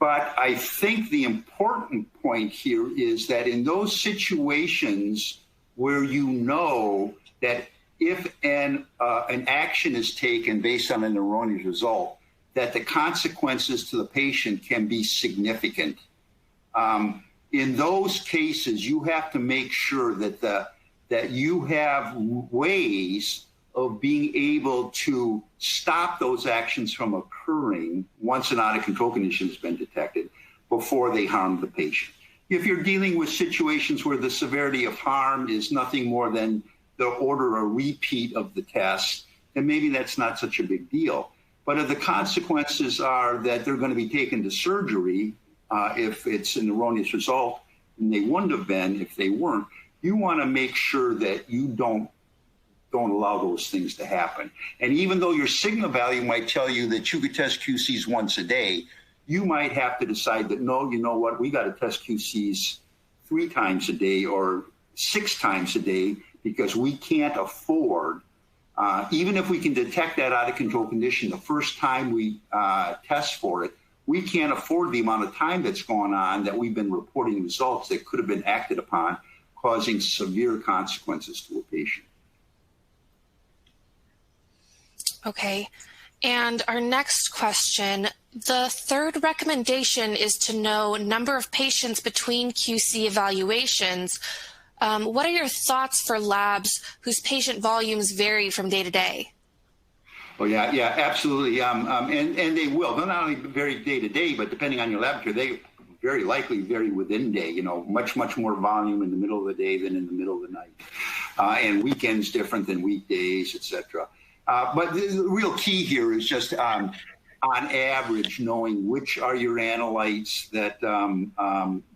But I think the important point here is that in those situations where you know that if an action is taken based on an erroneous result, that the consequences to the patient can be significant. In those cases, you have to make sure that you have ways of being able to stop those actions from occurring once an out-of-control condition has been detected before they harm the patient. If you're dealing with situations where the severity of harm is nothing more than the order or repeat of the test, then maybe that's not such a big deal. But if the consequences are that they're going to be taken to surgery if it's an erroneous result, and they wouldn't have been if they weren't, you want to make sure that you don't don't allow those things to happen. And even though your signal value might tell you that you could test QCs once a day, you might have to decide that, no, you know what, we got to test QCs 3 times a day or 6 times a day, because we can't afford, even if we can detect that out of control condition the first time we test for it, we can't afford the amount of time that's gone on that we've been reporting results that could have been acted upon, causing severe consequences to a patient. Okay. And our next question, the third recommendation is to know number of patients between QC evaluations. What are your thoughts for labs whose patient volumes vary from day to day? Oh, yeah, absolutely. And they will. They'll not only vary day to day, but depending on your laboratory, they very likely vary within day, you know, much more volume in the middle of the day than in the middle of the night. And weekends different than weekdays, et cetera. But the real key here is just on average, knowing which are your analytes that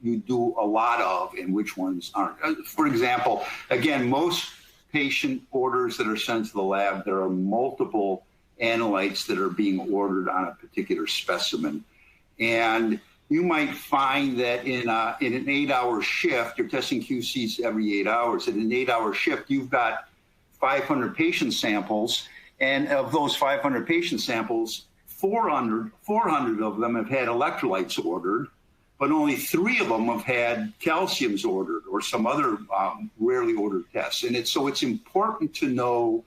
you do a lot of and which ones aren't. For example, again, most patient orders that are sent to the lab, there are multiple analytes that are being ordered on a particular specimen. And you might find that in an 8-hour shift, you're testing QCs every 8 hours. In an 8-hour shift, you've got 500 patient samples. And of those 500 patient samples, 400 of them have had electrolytes ordered, but only 3 of them have had calciums ordered or some other rarely ordered tests. And so it's important to know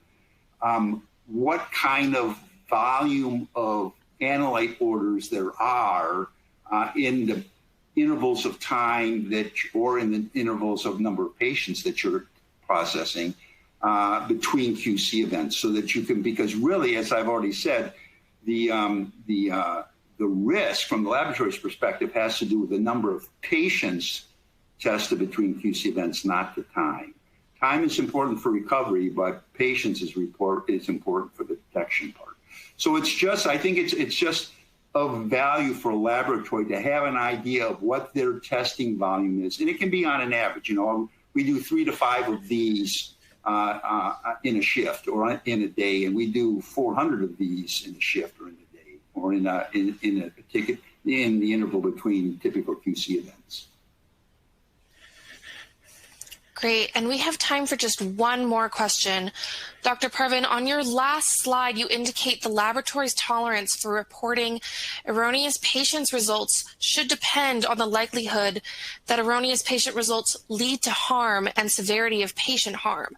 what kind of volume of analyte orders there are in the intervals of time or in the intervals of number of patients that you're processing between QC events, so that you can, because really, as I've already said, the risk from the laboratory's perspective has to do with the number of patients tested between QC events, not the time. Time is important for recovery, but patience is important for the detection part. So it's just, I think it's just of value for a laboratory to have an idea of what their testing volume is. And it can be on an average, you know, we do 3 to 5 of these in a shift or in a day, and we do 400 of these in a shift or in a day, or in the interval between typical QC events. Great, and we have time for just one more question. Dr. Parvin, on your last slide, you indicate the laboratory's tolerance for reporting erroneous patients' results should depend on the likelihood that erroneous patient results lead to harm and severity of patient harm.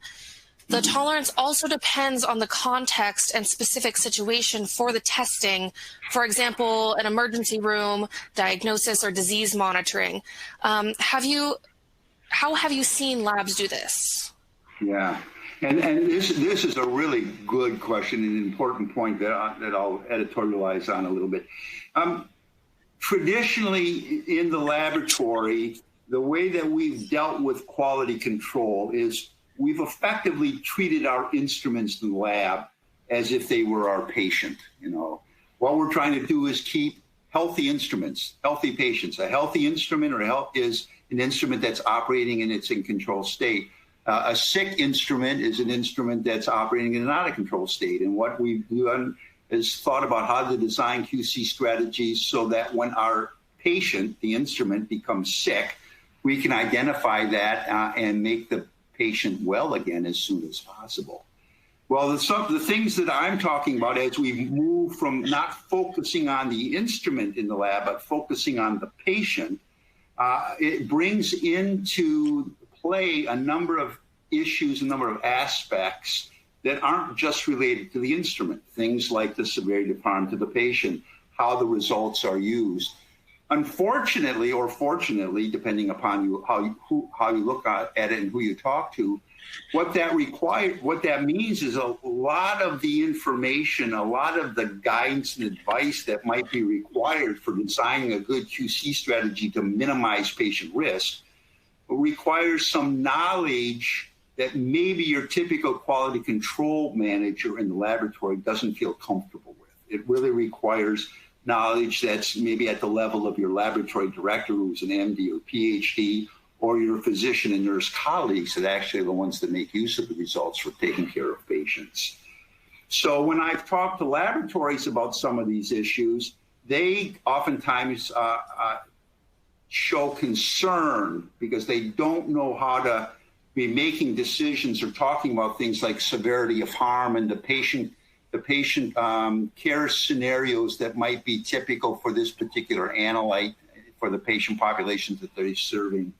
The tolerance also depends on the context and specific situation for the testing, for example, an emergency room, diagnosis, or disease monitoring. How have you seen labs do this? Yeah, and this is a really good question and an important point that I'll editorialize on a little bit. Traditionally, in the laboratory, the way that we've dealt with quality control is we've effectively treated our instruments in the lab as if they were our patient. You know, what we're trying to do is keep healthy instruments, healthy patients. A healthy instrument is an instrument that's operating and it's in control state. A sick instrument is an instrument that's operating in an out of control state. And what we've done is thought about how to design QC strategies so that when our patient, the instrument, becomes sick, we can identify that and make the patient well again as soon as possible. Well, the things that I'm talking about as we move from not focusing on the instrument in the lab, but focusing on the patient, it brings into play a number of issues, a number of aspects that aren't just related to the instrument. Things like the severity of harm to the patient, how the results are used. Unfortunately, or fortunately, depending upon how you look at it and who you talk to, what that means is a lot of the information, a lot of the guidance and advice that might be required for designing a good QC strategy to minimize patient risk requires some knowledge that maybe your typical quality control manager in the laboratory doesn't feel comfortable with. It really requires knowledge that's maybe at the level of your laboratory director who's an MD or PhD, or your physician and nurse colleagues that actually are the ones that make use of the results for taking care of patients. patients. So when I've talked to laboratories about some of these issues, they oftentimes show concern because they don't know how to be making decisions or talking about things like severity of harm and the patient care scenarios that might be typical for this particular analyte for the patient populations that they're serving.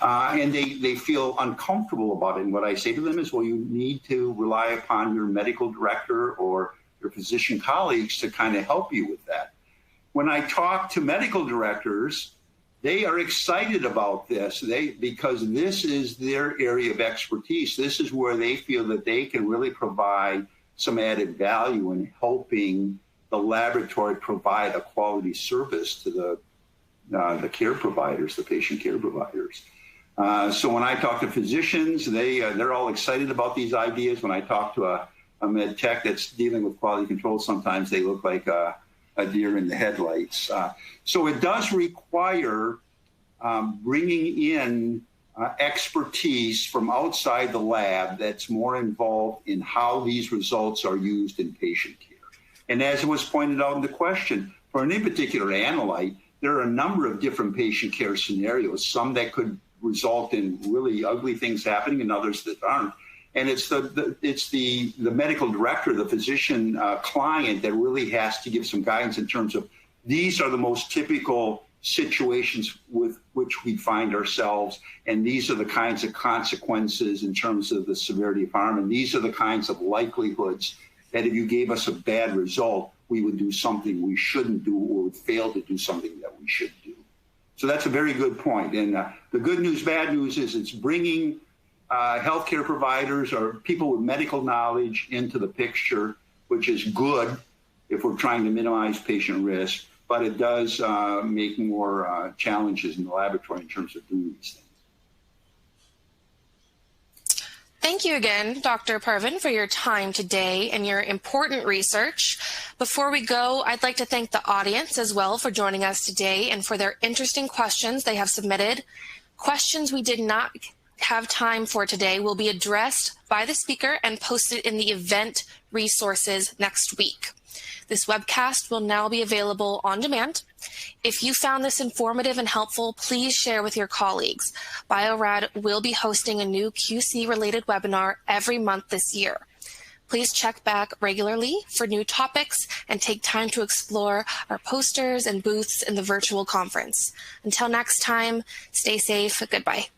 And they feel uncomfortable about it. And what I say to them is, well, you need to rely upon your medical director or your physician colleagues to kind of help you with that. When I talk to medical directors, they are excited about this because this is their area of expertise. This is where they feel that they can really provide some added value in helping the laboratory provide a quality service to the care providers, the patient care providers. So when I talk to physicians, they're all excited about these ideas. When I talk to a med tech that's dealing with quality control, sometimes they look like a deer in the headlights. So it does require bringing in expertise from outside the lab that's more involved in how these results are used in patient care. And as it was pointed out in the question, for any particular analyte, there are a number of different patient care scenarios, some that could result in really ugly things happening and others that aren't. And it's the medical director, the physician client that really has to give some guidance in terms of these are the most typical situations with which we find ourselves, and these are the kinds of consequences in terms of the severity of harm, and these are the kinds of likelihoods that if you gave us a bad result, we would do something we shouldn't do or would fail to do something that we should do. So that's a very good point. And the good news, bad news is it's bringing healthcare providers or people with medical knowledge into the picture, which is good if we're trying to minimize patient risk, but it does make more challenges in the laboratory in terms of doing these things. Thank you again, Dr. Parvin, for your time today and your important research. Before we go, I'd like to thank the audience as well for joining us today and for their interesting questions they have submitted. Questions we did not have time for today will be addressed by the speaker and posted in the event resources next week. This webcast will now be available on demand. If you found this informative and helpful, please share with your colleagues. Bio-Rad will be hosting a new QC-related webinar every month this year. Please check back regularly for new topics and take time to explore our posters and booths in the virtual conference. Until next time, stay safe. Goodbye.